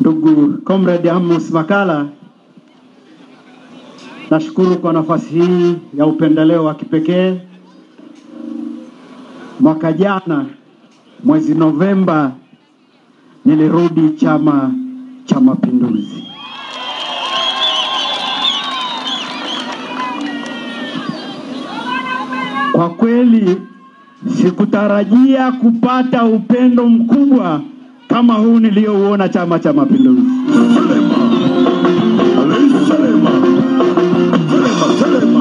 Ndugu Comrade Amos Makalla, nashukuru kwa nafasi hii ya upendeleo wa kipekee. Mwaka jana mwezi Novemba nilirudi Chama cha Mapinduzi. Kwa kweli sikutarajia kupata upendo mkubwa kama huu niliouona Chama cha Mapinduzi.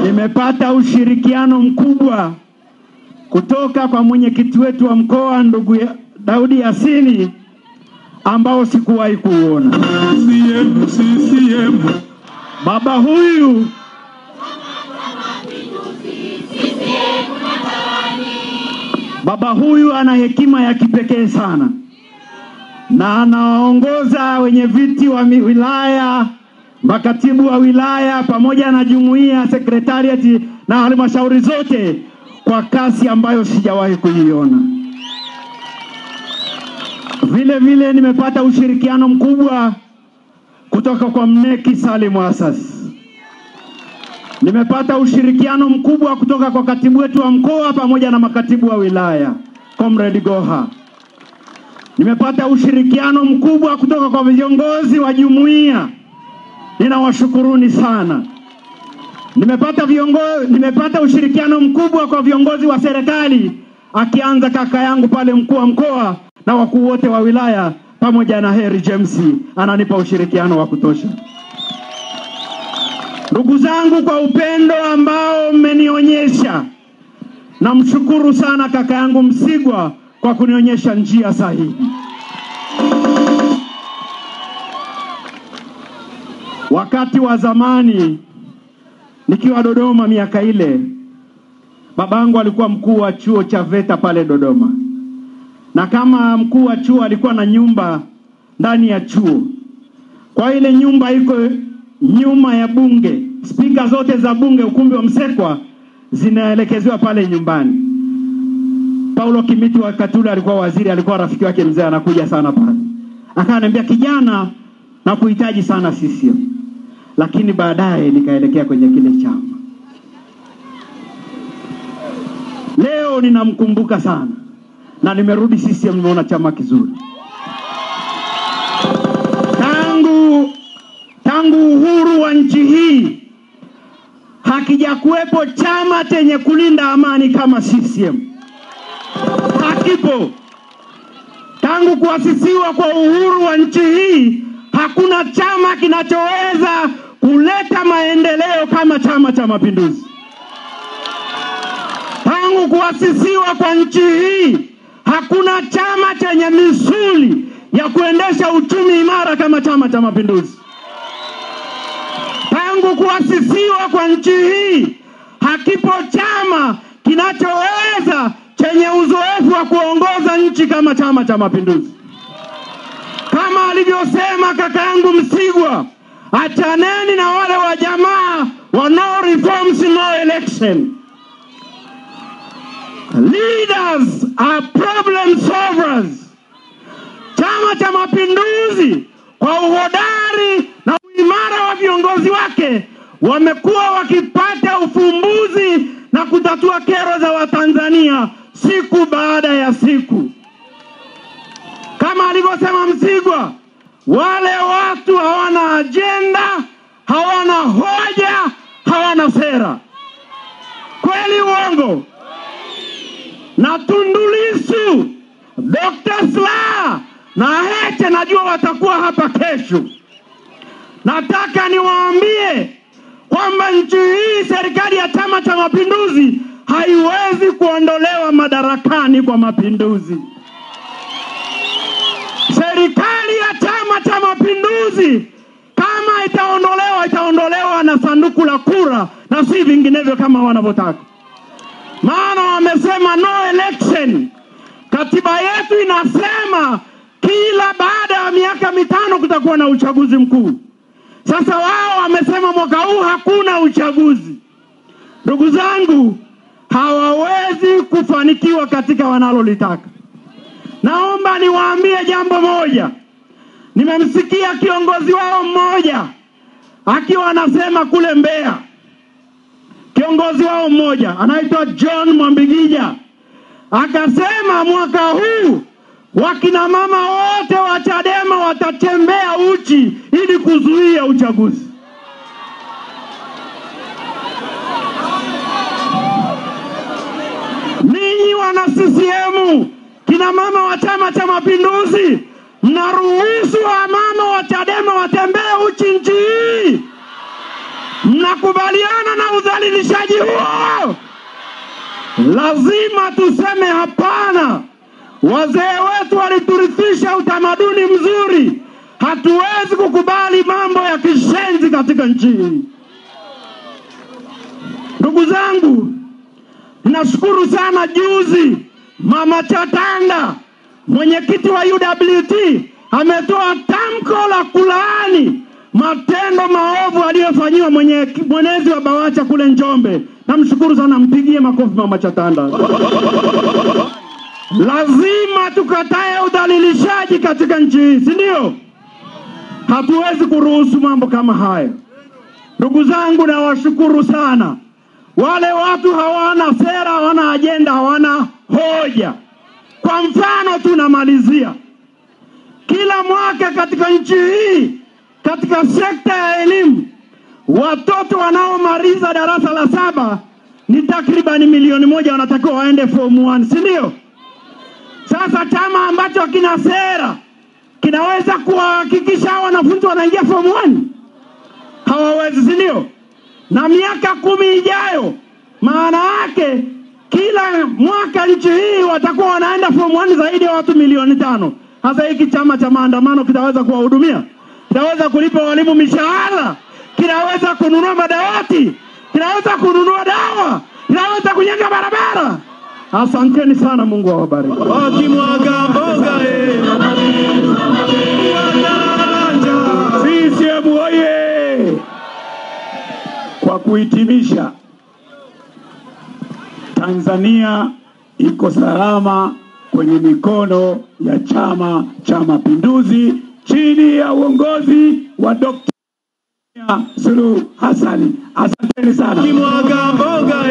Nimepata ushirikiano mkubwa kutoka kwa mwenyekiti wetu wa mkoa ndugu Daudi Yasini ambao sikuwahi kuona. Baba huyu ana hekima ya kipekee sana na anaongoza wenye viti wa wilaya, makatibu wa wilaya pamoja na jumuiya, sekretariati na halmashauri zote kwa kasi ambayo sijawahi kuiona. Vile vile nimepata ushirikiano mkubwa kutoka kwa Mneki Salim Asas. Nimepata ushirikiano mkubwa kutoka kwa katibu wetu wa mkoa pamoja na makatibu wa wilaya, Comrade Goha. Nimepata ushirikiano mkubwa kutoka kwa viongozi wa jumuiya. Ninawashukuruni sana. Nimepata ushirikiano mkubwa kwa viongozi wa serikali, akianza kaka yangu pale mkuu wa mkoa na wakuu wote wa wilaya pamoja na Harry James ananipa ushirikiano wa kutosha. Ndugu zangu, kwa upendo ambao mmenionyesha, namshukuru sana kaka yangu Msigwa kwa kunionyesha njia sahihi. Wakati wa zamani nikiwa Dodoma miaka ile, babangu alikuwa mkuu wa chuo cha VETA pale Dodoma. Na kama mkuu wa chuo alikuwa na nyumba ndani ya chuo. Kwa ile nyumba iko nyuma ya bunge. Spika zote za bunge, ukumbi wa Msekwa, zinaelekezwa pale nyumbani. Paulo Kimiti wa Katula alikuwa waziri, alikuwa rafiki wake mzee, anakuja sana pale. Akaniambia, kijana, na kuhitaji sana CCM. Lakini baadaye nikaelekea kwenye kile chama. Leo ninamkumbuka sana na nimerudi CCM, nimeona chama kizuri. Tangu uhuru wa nchi hii hakijakuwepo chama chenye kulinda amani kama CCM. Hakipo. Tangu kuasisiwa kwa uhuru wa nchi hii hakuna chama kinachoweza kuleta maendeleo kama Chama cha Mapinduzi. Tangu kuasisiwa kwa nchi hii hakuna chama chenye misuli ya kuendesha uchumi imara kama Chama cha Mapinduzi. Tangu kuasisiwa kwa nchi hii hakipo chama kinachoweza chenye uzoefu wa kuongoza nchi kama Chama cha Mapinduzi. Kama alivyosema kaka yangu Msigwa, achaneni na wale wa jamaa wa no reforms no election. Leaders are problem solvers. Chama cha Mapinduzi kwa uhodari na uimara wa viongozi wake wamekuwa wakipata ufumbuzi na kutatua kero za Watanzania siku baada ya siku. Kama alivyosema Msigwa, wale watu hawana agenda, hawana hoja, hawana sera. Kweli uongo? Na Tundu Lissu, Dr. Slaa na Heche najua watakuwa hapa kesho. Nataka niwaambie kwamba nchi hii, serikali ya Chama cha Mapinduzi haiwezi kuondolewa madarakani kwa mapinduzi. Serikali ya Chama cha Mapinduzi kama itaondolewa na sanduku la kura na si vinginevyo kama wanavyotaka. Maana wamesema no election. Katiba yetu inasema kila baada ya miaka 5 kutakuwa na uchaguzi mkuu. Sasa wao wamesema mwaka huu hakuna uchaguzi. Ndugu zangu, hawawezi kufanikiwa katika wanalolitaka. Naomba niwaambie jambo moja. Nimemsikia kiongozi wao mmoja akiwa anasema kule Mbeya, kiongozi wao mmoja anaitwa John Mwambigija, akasema mwaka huu wakina mama wote wa Chadema watatembea uchi ili kuzuia uchaguzi. Ninyi wana CCM, kina mama wa Chama cha Mapinduzi, mnaruhusu wamama wa Chadema watembee uchi nchi hii? Mnakubaliana na udhalilishaji huo? Lazima tuseme hapana. Wazee wetu waliturithisha utamaduni mzuri. Hatuwezi kukubali mambo ya kishenzi katika nchi hii. Ndugu zangu, nashukuru sana juzi Mama Chatanda, mwenyekiti wa UWT, ametoa tamko la kulaani matendo maovu aliyofanywa mwenezi wa Bawacha kule Njombe. Namshukuru sana, mpigie makofi Mama Chatanda. Lazima tukatae udhalilishaji katika nchi hii, si ndio? Hatuwezi kuruhusu mambo kama haya. Ndugu zangu, nawashukuru sana. Wale watu hawana sera, hawana ajenda, hawana hoja. Kwa mfano tunamalizia, kila mwaka katika nchi hii, katika sekta ya elimu, watoto wanaomaliza darasa la 7 ni takriban 1,000,000 wanatakiwa waende form 1, si ndio? Sasa chama ambacho kina sera kinaweza kuhakikisha wanafunzi wanaingia form 1? Hawawezi, si ndio? Na miaka 10 ijayo, maana yake kila mwaka nchi hii watakuwa wanaenda form 1 zaidi ya watu 500,000. Sasa hiki chama cha maandamano kitaweza kuwahudumia? Kitaweza kulipa walimu mishahara? Kinaweza kununua madawati? Kinaweza kununua dawa? Kinaweza kujenga barabara? Asanteni sana, Mungu awabariki. Wakimwaga mboga CCM oye! Kwa kuhitimisha, Tanzania iko salama kwenye mikono ya Chama cha Mapinduzi chini ya uongozi wa Dr. Suluhu Hassan. Asanteni sana. Wakimwaga mboga